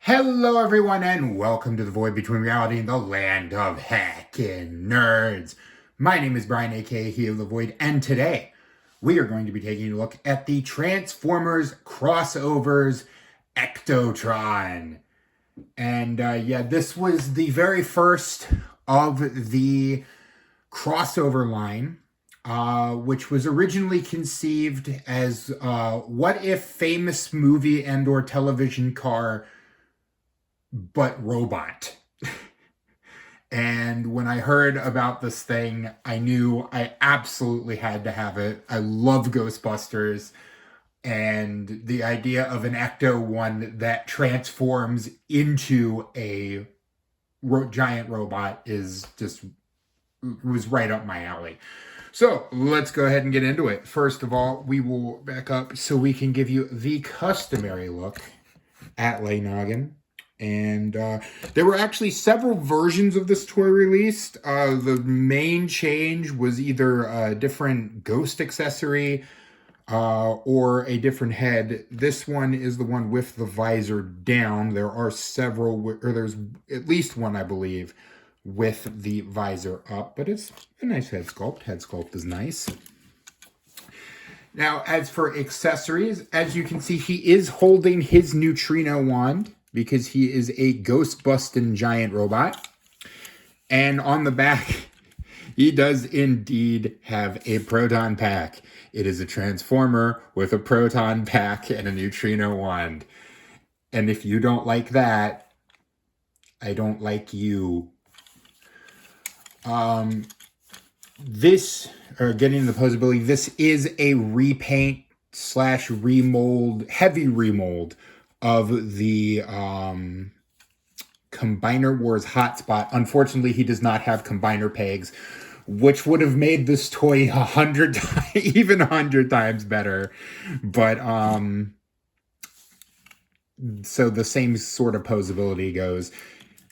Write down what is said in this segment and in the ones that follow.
Hello everyone and welcome to the void between reality and the land of hackin' nerds. My name is Brian, aka He of the Void, and today we are going to be taking a look at the Transformers crossovers Ectotron. And this was the very first of the crossover line, which was originally conceived as what if famous movie and or television car but robot. And when I heard about this thing, I knew I absolutely had to have it. I love Ghostbusters, and the idea of an Ecto one that transforms into a giant robot was right up my alley. So let's go ahead and get into it. First of all, we will back up so we can give you the customary look at Lay Noggin. And there were actually several versions of this toy released. The main change was either a different ghost accessory or a different head. This one is the one with the visor down. There are several, or there's at least one, I believe, with the visor up. But it's a nice head sculpt. Head sculpt is nice. Now, as for accessories, as you can see, he is holding his neutrino wand, because he is a ghost-busting giant robot. And on the back, he does indeed have a proton pack. It is a Transformer with a proton pack and a neutrino wand. And if you don't like that, I don't like you. Getting the posability, this is a repaint / remold, heavy remold of the Combiner Wars hotspot. Unfortunately, he does not have combiner pegs, which would have made this toy 100 times better. But so the same sort of posability goes.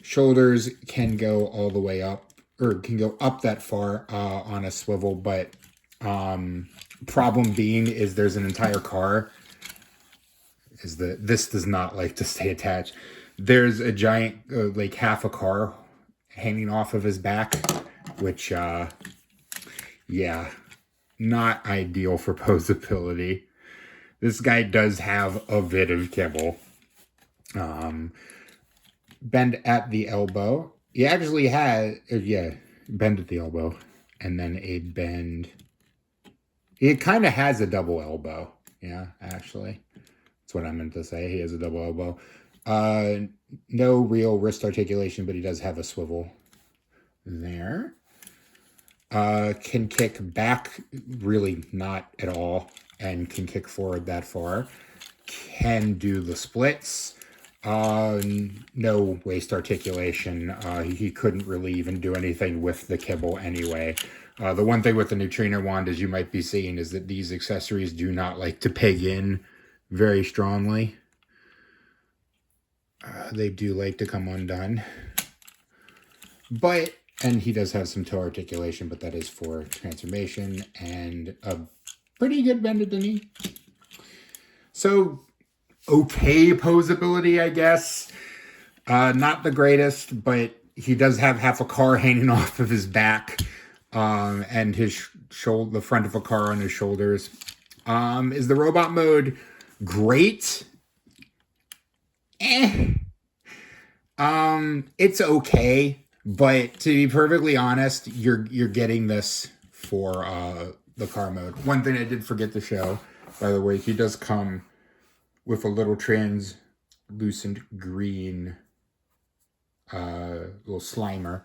Shoulders can go all the way up, or can go up that far on a swivel, but problem being is there's an entire car. This does not like to stay attached. There's a giant, like half a car hanging off of his back, which, yeah, not ideal for posability. This guy does have a bit of kibble. Bend at the elbow. He actually had, bend at the elbow, and then a bend. It kind of has a double elbow. Yeah, actually. That's what I meant to say. He has a double elbow. No real wrist articulation, but he does have a swivel there. Can kick back, really not at all, and can kick forward that far. Can do the splits. No waist articulation. He couldn't really even do anything with the kibble anyway. The one thing with the neutrino wand, as you might be seeing, is that these accessories do not like to peg in very strongly. They do like to come undone. And he does have some toe articulation, but that is for transformation and a pretty good bend at the knee. So, okay posability, I guess. Not the greatest, but he does have half a car hanging off of his back, and his the front of a car on his shoulders. Is the robot mode great? It's okay, but to be perfectly honest, you're getting this for the car mode. One thing I did forget to show, by the way, he does come with a little translucent green little Slimer.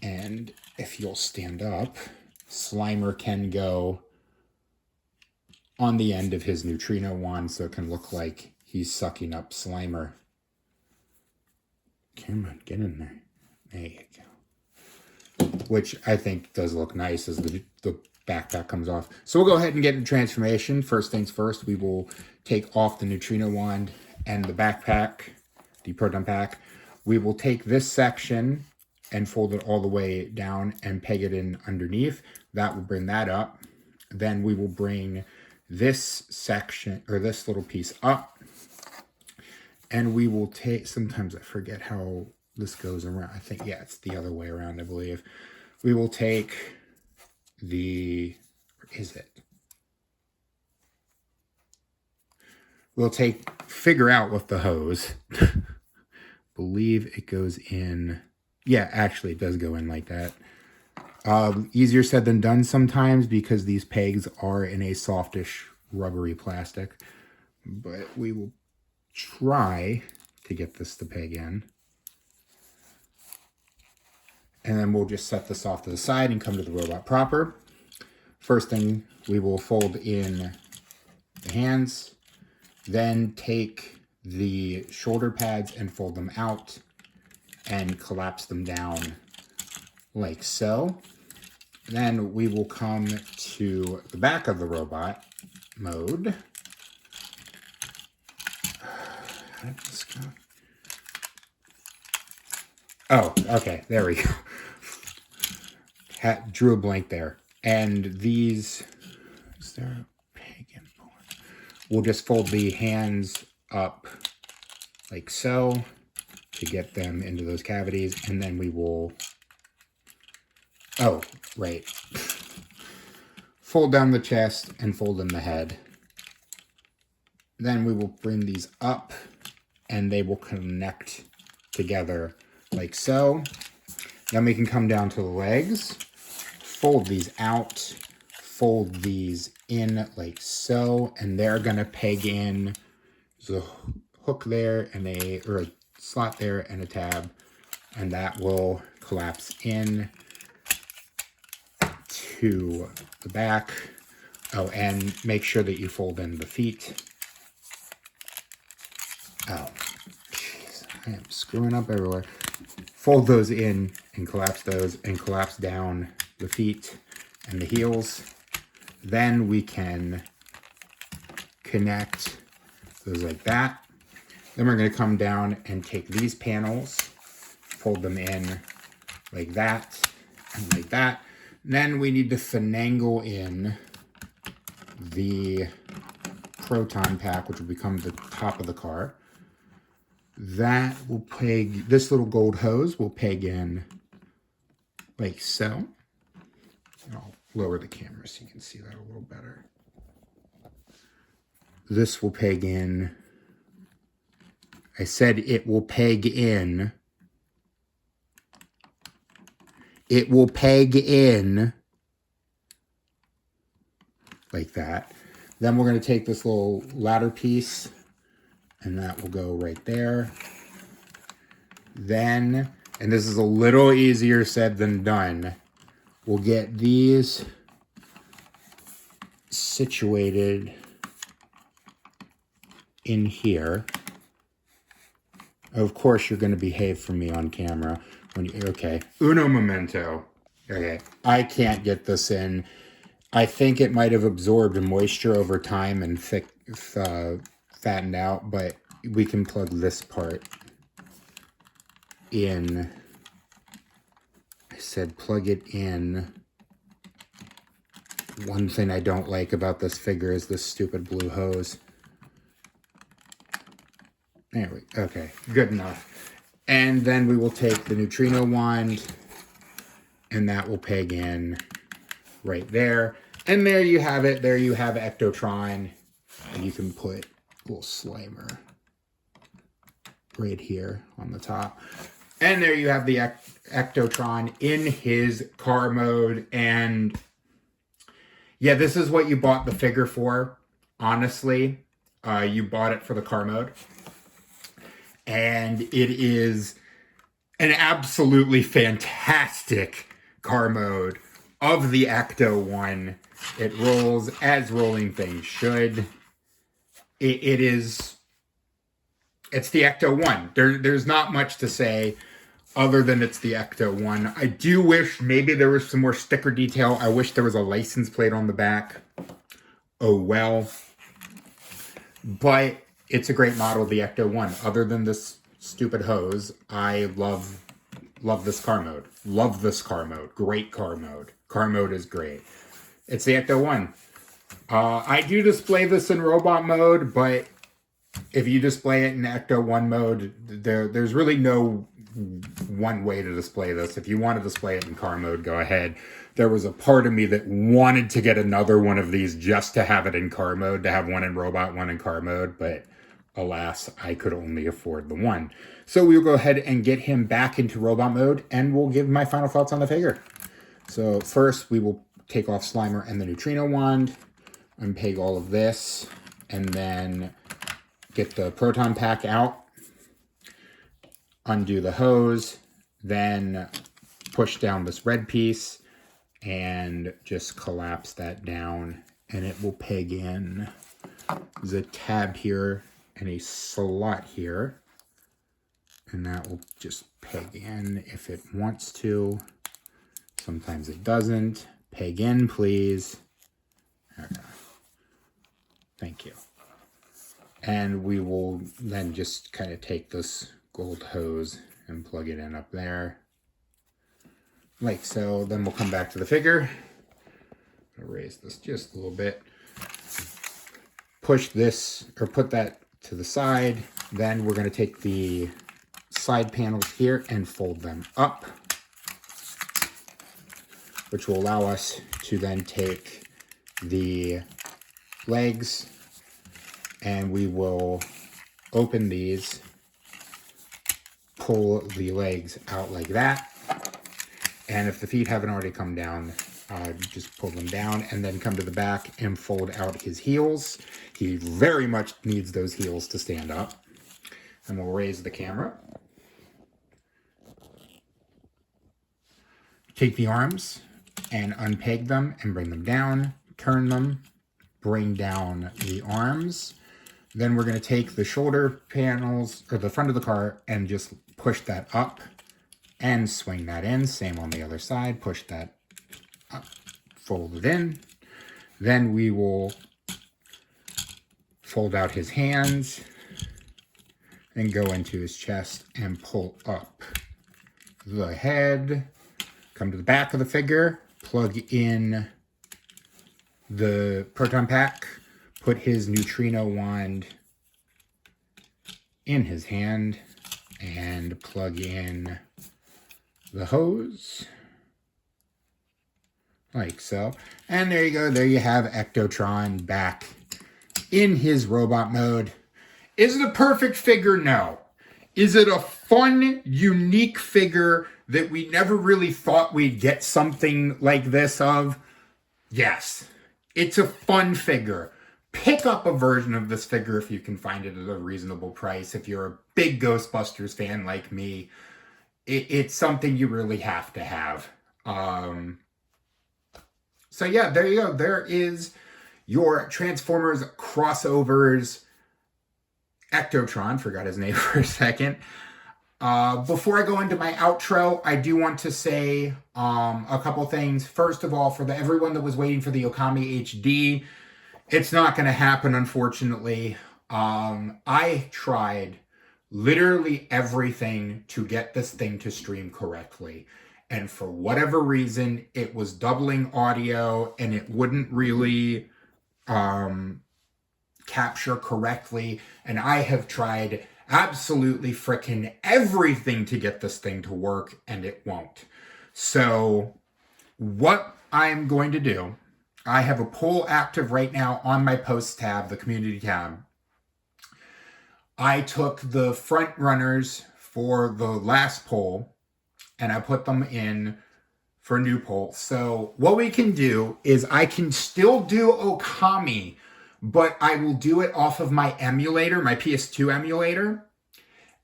And if you'll stand up, Slimer can go on the end of his neutrino wand, so it can look like he's sucking up Slimer. Come on, get in there. There you go. Which I think does look nice as the backpack comes off. So we'll go ahead and get into transformation. First things first, we will take off the neutrino wand and the backpack, the proton pack. We will take this section and fold it all the way down and peg it in underneath. That will bring that up. Then we will bring this section, or this little piece up, And we will take, sometimes I forget how this goes around. I think, yeah, it's the other way around, I believe. We will take the, where is it? We'll figure out with the hose. Believe it goes in. Yeah, actually it does go in like that. Easier said than done sometimes because these pegs are in a softish rubbery plastic. But we will try to get this to peg in. And then we'll just set this off to the side and come to the robot proper. First thing, we will fold in the hands. Then take the shoulder pads and fold them out and collapse them down like so. Then we will come to the back of the robot mode. How did this go? Oh, okay, there we go. Drew a blank there. And these, is there a peg in? We'll just fold the hands up like so to get them into those cavities, and then we will, oh, right. Fold down the chest and fold in the head. Then we will bring these up and they will connect together like so. Then we can come down to the legs, fold these out, fold these in like so, and they're gonna peg in. There's a hook there and a slot there and a tab, and that will collapse in to the back. Oh, and make sure that you fold in the feet. Oh, jeez, I am screwing up everywhere. Fold those in and collapse those and collapse down the feet and the heels. Then we can connect those like that. Then we're going to come down and take these panels, fold them in like that and like that. Then we need to finagle in the proton pack, which will become the top of the car. That will peg, this little gold hose will peg in like so. I'll lower the camera so you can see that a little better. This will peg in. I said it will peg in. It will peg in like that. Then we're going to take this little ladder piece and that will go right there. Then, and this is a little easier said than done, we'll get these situated in here. Of course, you're going to behave for me on camera. When you, okay, uno momento. Okay, I can't get this in. I think it might have absorbed moisture over time and fattened out, but we can plug this part in. I said plug it in. One thing I don't like about this figure is this stupid blue hose. There we go. Okay, good enough. And then we will take the neutrino wand and that will peg in right there. And there you have it. There you have Ectotron. And you can put a little Slimer right here on the top. And there you have the Ectotron in his car mode. And yeah, this is what you bought the figure for. Honestly, you bought it for the car mode. And it is an absolutely fantastic car mode of the Ecto one. It rolls as rolling things should. It's the Ecto one. There's not much to say other than it's the Ecto one. I do wish maybe there was some more sticker detail. I wish there was a license plate on the back. Oh well. But it's a great model, the Ecto one. Other than this stupid hose, I love this car mode. Love this car mode. Great car mode. Car mode is great. It's the Ecto one. I do display this in robot mode, but if you display it in Ecto 1 mode, there's really no one way to display this. If you want to display it in car mode, go ahead. There was a part of me that wanted to get another one of these just to have it in car mode, to have one in robot, one in car mode, but alas, I could only afford the one. So we'll go ahead and get him back into robot mode, and we'll give my final thoughts on the figure. So first, we will take off Slimer and the neutrino wand, unpeg all of this, and then get the proton pack out, undo the hose, then push down this red piece and just collapse that down, and it will peg in. There's a tab here and a slot here, and that will just peg in if it wants to. Sometimes it doesn't. Peg in, please. Okay. Thank you. And we will then just kind of take this gold hose and plug it in up there. Like so. Then we'll come back to the figure. I'll raise this just a little bit. Push this, or put that to the side. Then we're going to take the side panels here and fold them up, which will allow us to then take the legs, and we will open these, pull the legs out like that, and if the feet haven't already come down, just pull them down, and then come to the back and fold out his heels. He very much needs those heels to stand up. And we'll raise the camera. Take the arms and unpeg them and bring them down, turn them, bring down the arms. Then we're going to take the shoulder panels, or the front of the car, and just push that up and swing that in. Same on the other side. Push that up, fold it in. Then we will fold out his hands and go into his chest and pull up the head. Come to the back of the figure, plug in the proton pack, put his neutrino wand in his hand, and plug in the hose, like so. And there you go. There you have Ectotron back in his robot mode. Is it a perfect figure? No. Is it a fun, unique figure that we never really thought we'd get something like this of? Yes. It's a fun figure. Pick up a version of this figure if you can find it at a reasonable price. If you're a big Ghostbusters fan like me, it's something you really have to have. So yeah, there you go. There is your Transformers crossovers Ectotron. Forgot his name for a second. Before I go into my outro, I do want to say a couple things. First of all, for everyone that was waiting for the Okami HD, it's not going to happen, unfortunately. I tried literally everything to get this thing to stream correctly. And for whatever reason, it was doubling audio and it wouldn't really capture correctly. And I have tried absolutely frickin' everything to get this thing to work, and it won't. So what I'm going to do, I have a poll active right now on my posts tab, the community tab. I took the front runners for the last poll and I put them in for a new poll. So what we can do is I can still do Okami, but I will do it off of my emulator, my PS2 emulator,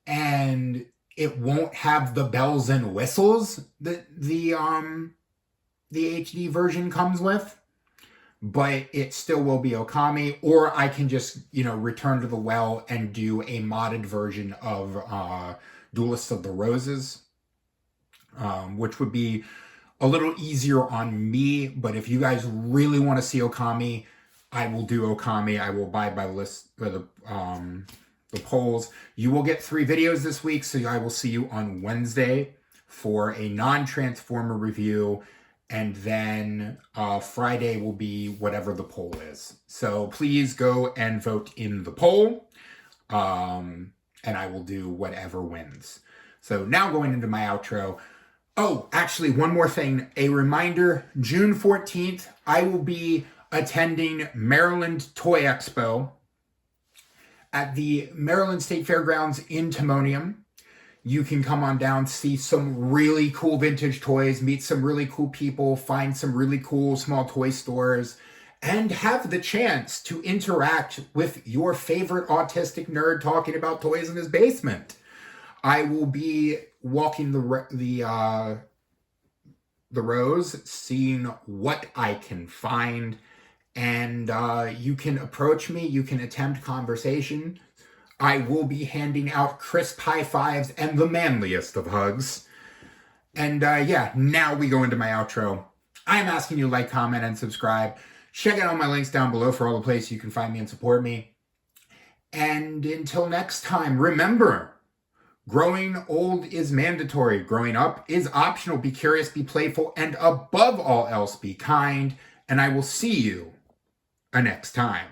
and it won't have the bells and whistles that the HD version comes with, but it still will be Okami. Or I can just, return to the well and do a modded version of Duelists of the Roses, which would be a little easier on me. But if you guys really want to see Okami, I will do Okami. I will abide by the list for the polls. You will get 3 videos this week, so I will see you on Wednesday for a non-Transformer review, and then Friday will be whatever the poll is. So please go and vote in the poll. And I will do whatever wins. So now going into my outro. Oh, actually, one more thing. A reminder, June 14th, I will be attending Maryland Toy Expo at the Maryland State Fairgrounds in Timonium. You can come on down, see some really cool vintage toys, meet some really cool people, find some really cool small toy stores, and have the chance to interact with your favorite autistic nerd talking about toys in his basement. I will be walking the rows, seeing what I can find, and you can approach me, you can attempt conversation. I will be handing out crisp high fives and the manliest of hugs. And yeah, now we go into my outro. I'm asking you to like, comment, and subscribe. Check out all my links down below for all the places you can find me and support me. And until next time, remember, growing old is mandatory. Growing up is optional. Be curious, be playful, and above all else, be kind. And I will see you next time.